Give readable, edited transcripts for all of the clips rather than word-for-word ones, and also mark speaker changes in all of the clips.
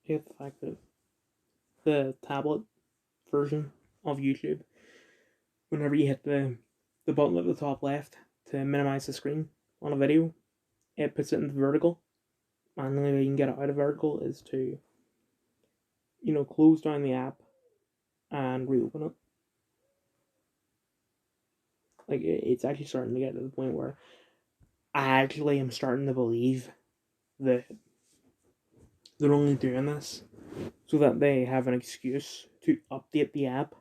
Speaker 1: hate the fact that the tablet version of YouTube, whenever you hit the button at the top left to minimize the screen on a video, it puts it into vertical. And the only way you can get it out of vertical is to, close down the app and reopen it. Like, it's actually starting to get to the point where I actually am starting to believe that they're only doing this so that they have an excuse to update the app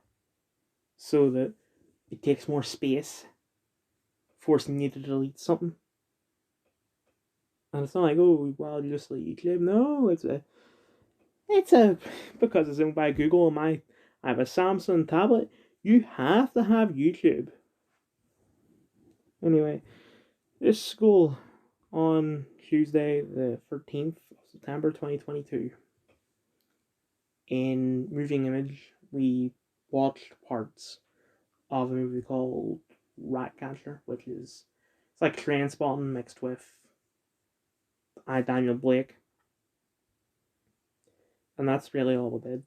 Speaker 1: so that it takes more space, forcing you to delete something. And it's not like, oh, well, you just delete YouTube. No, it's a because it's owned by Google and I have a Samsung tablet. You have to have YouTube. Anyway, this school on Tuesday, the 13th of September 2022, in Moving Image, we watched parts of a movie called Ratcatcher, which is it's like Trainspotting mixed with Daniel Blake, and that's really all we did.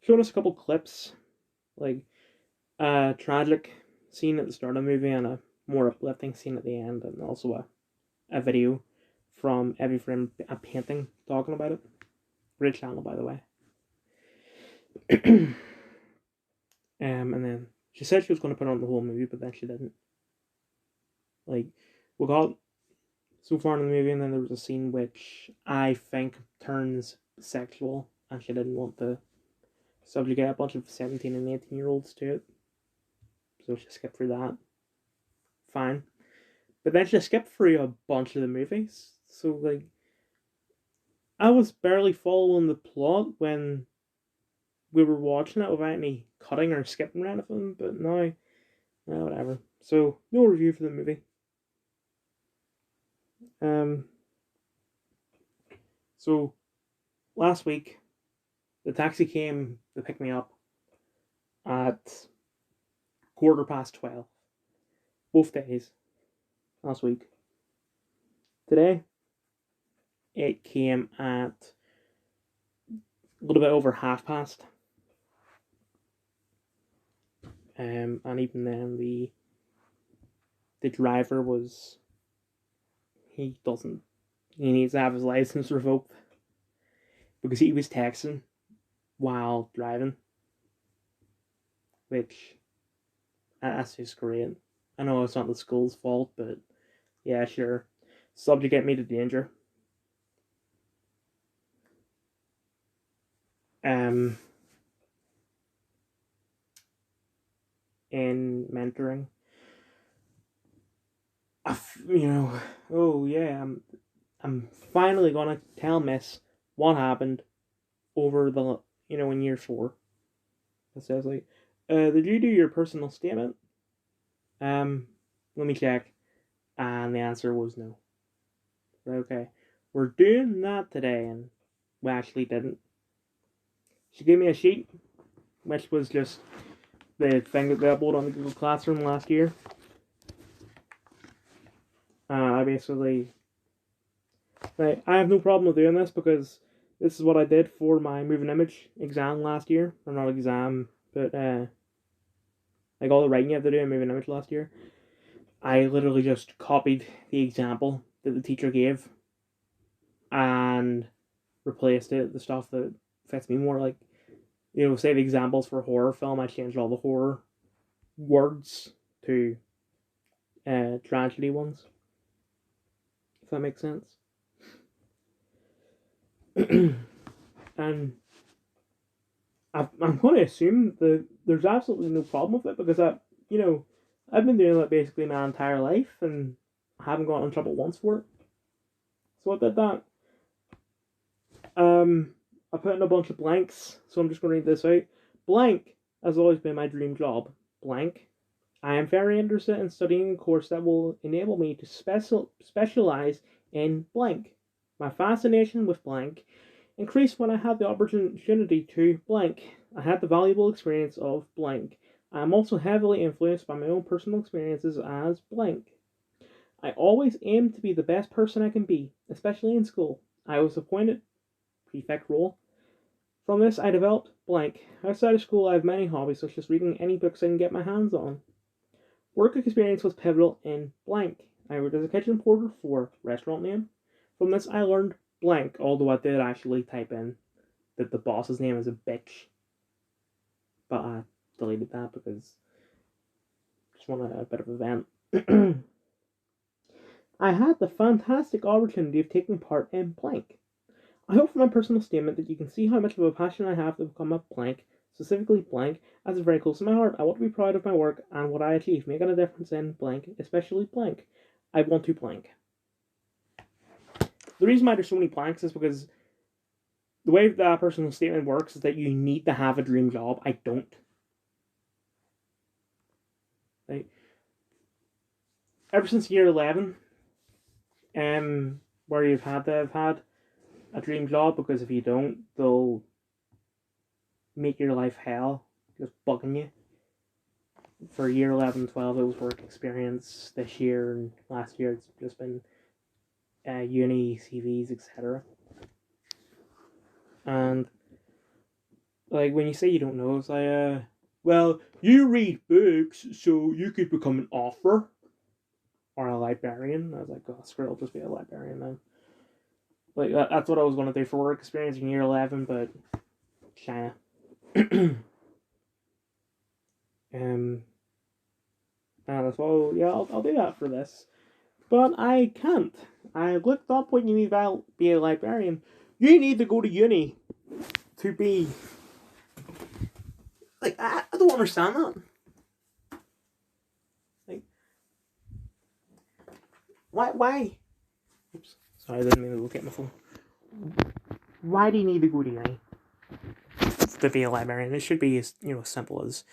Speaker 1: Showing us a couple clips, like a tragic scene at the start of the movie and a more uplifting scene at the end, and also a video from Every Frame, a painting talking about it. Great channel, by the way. And then she said she was going to put on the whole movie, but then she didn't. Like, we got so far in the movie, and then there was a scene which I think turns sexual, and she didn't want to subjugate a bunch of 17 and 18-year-olds to it. So she skipped through that. Fine. But then she skipped through a bunch of the movies. So, like, I was barely following the plot when we were watching it without any cutting or skipping or anything, but now, whatever. So, no review for the movie. So, last week, the taxi came to pick me up at 12:15. Both days. Last week. Today, it came at a little bit over 1:30. And even then, the driver was, he needs to have his license revoked because he was texting while driving, which, that's just great. I know it's not the school's fault, but yeah, sure. Subjugate me to danger. In mentoring, oh yeah, I'm finally gonna tell Miss what happened over the, in year 4. It says like, did you do your personal statement? Let me check. And the answer was no. Okay, we're doing that today, and we actually didn't. She gave me a sheet, which was just the thing that they uploaded on the Google Classroom last year. I basically, like, I have no problem with doing this because this is what I did for my Moving Image exam last year. Or not exam, but like all the writing you have to do in Moving Image last year. I literally just copied the example that the teacher gave and replaced it with the stuff that fits me more. Like, say the examples for horror film, I changed all the horror words to tragedy ones. If that makes sense. And I'm going to assume that there's absolutely no problem with it because I've been doing it basically my entire life and I haven't gotten in trouble once for it. So I did that. I put in a bunch of blanks, so I'm just going to read this out. Blank has always been my dream job. Blank. I am very interested in studying a course that will enable me to specialize in blank. My fascination with blank increased when I had the opportunity to blank. I had the valuable experience of blank. I am also heavily influenced by my own personal experiences as blank. I always aim to be the best person I can be, especially in school. I was appointed prefect role. From this, I developed blank. Outside of school, I have many hobbies, such as reading any books I can get my hands on. Work experience was pivotal in blank. I worked as a kitchen porter for restaurant name. From this, I learned blank, although I did actually type in that the boss's name is a bitch. But I deleted that because I just wanted a bit of a vent. I had the fantastic opportunity of taking part in blank. I hope from my personal statement that you can see how much of a passion I have to become a blank, specifically blank, as is very close to my heart. I want to be proud of my work and what I achieve, making a difference in blank, especially blank. I want to blank. The reason why there's so many blanks is because the way that personal statement works is that you need to have a dream job. I don't. Like, ever since year 11, where you've had to have had a dream job, because if you don't, they'll make your life hell, just bugging you. For year 11, 12, it was work experience. This year and last year, it's just been uni, CVs, etc. And like when you say you don't know, it's like, well, you read books, so you could become an author or a librarian. I was like, oh, screw it, I'll just be a librarian then. Like that's what I was going to do for work experience in year 11, but China. So yeah, I'll do that for this, but I can't. I looked up what you need to be a librarian. You need to go to uni to be. Like I don't understand that. Like why? Oops, sorry, I didn't mean to look at my phone. Why do you need to go to uni to be a librarian? It should be as simple as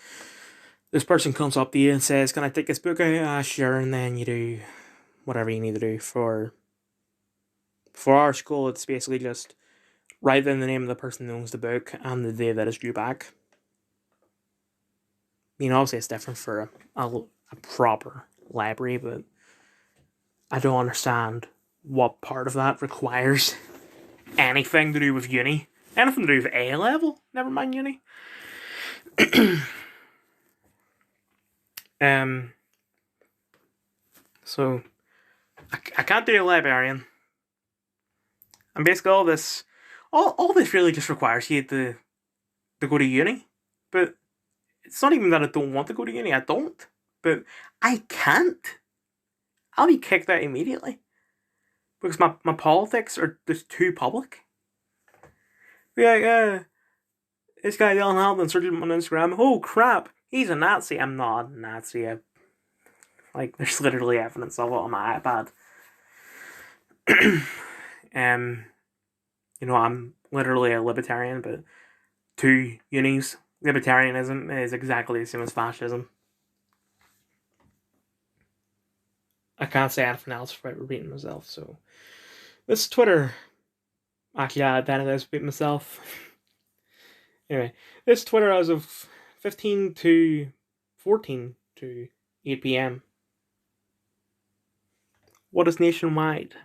Speaker 1: this person comes up to you and says, "Can I take this book out?" Sure, and then you do whatever you need to do. For our school, it's basically just write in the name of the person who owns the book and the day that it's due back. Obviously it's different for a proper library, but I don't understand what part of that requires anything to do with uni. Anything to do with A level, never mind uni. So I can't do a librarian. And basically all this really just requires you to go to uni. But it's not even that I don't want to go to uni, I don't. But I can't. I'll be kicked out immediately. Because my politics are just too public. Yeah, this guy Dylan Hamilton searched him on Instagram. Oh crap, he's a Nazi. I'm not a Nazi. There's literally evidence of it on my iPad. I'm literally a libertarian, but to unis, libertarianism is exactly the same as fascism. I can't say anything else without repeating myself, so this Twitter. Actually, I identified as myself. Anyway, this Twitter as of 14 to 8 p.m. What is nationwide?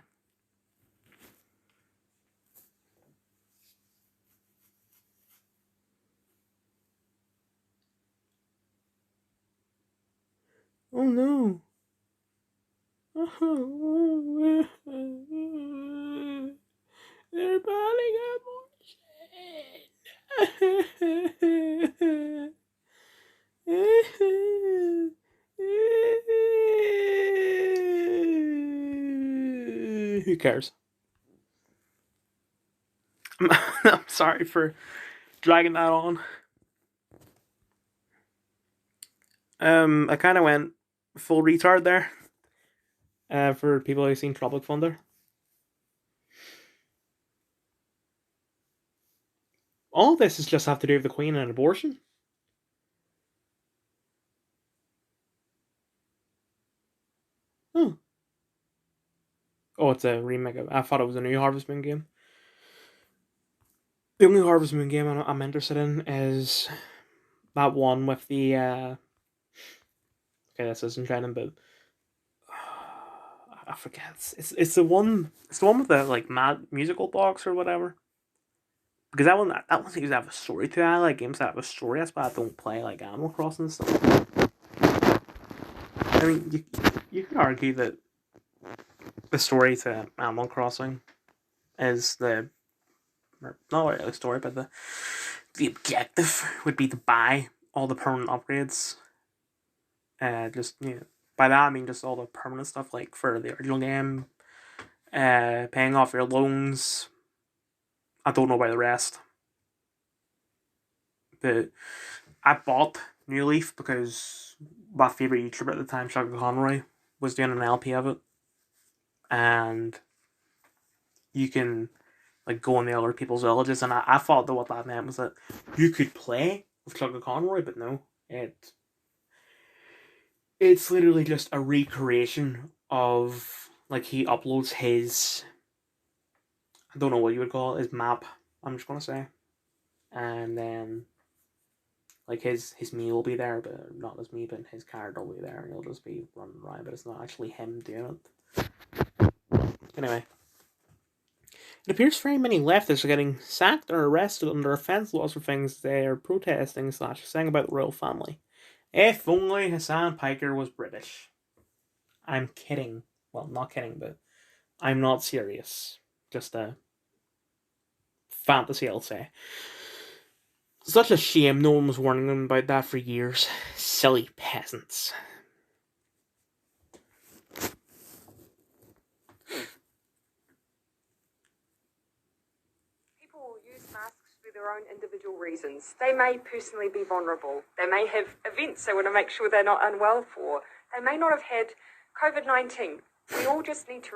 Speaker 1: Oh no. They're piling up more shit. Who cares? I'm sorry for dragging that on. I kind of went full retard there. For people who've seen Tropic Thunder. All this is just have to do with the Queen and abortion. Oh. Oh, it's a remake of. I thought it was a new Harvest Moon game. The only Harvest Moon game I'm interested in is that one with the. Okay, this isn't training, but I forget. It's the one. It's the one with the mad musical box or whatever. Because that one seems to have a story to it. I like games that have a story. That's why I don't play like Animal Crossing and stuff. I mean, you could argue that the story to Animal Crossing is not really the story, but the objective would be to buy all the permanent upgrades. Just by that I mean just all the permanent stuff, like for the original game, paying off your loans. I don't know about the rest, but I bought New Leaf because my favorite YouTuber at the time, Shaka Conroy, was doing an LP of it, and you can like go in the other people's villages, and I thought that what that meant was that you could play with Chugga Conroy, but no, it's literally just a recreation of like he uploads his, I don't know what you would call it, his map, I'm just gonna say, and then like his me will be there, but not as me, but his character will be there, and he'll just be running around, but it's not actually him doing it. Anyway. It appears very many leftists are getting sacked or arrested under offence laws for things they are protesting / saying about the royal family. If only Hassan Piker was British. I'm kidding. Well, not kidding, but I'm not serious. Just a fantasy, I'll say. Such a shame no one was warning them about that for years. Silly peasants.
Speaker 2: People use masks for their own individual reasons. They may personally be vulnerable. They may have events they want to make sure they're not unwell for. They may not have had COVID-19. We all just need to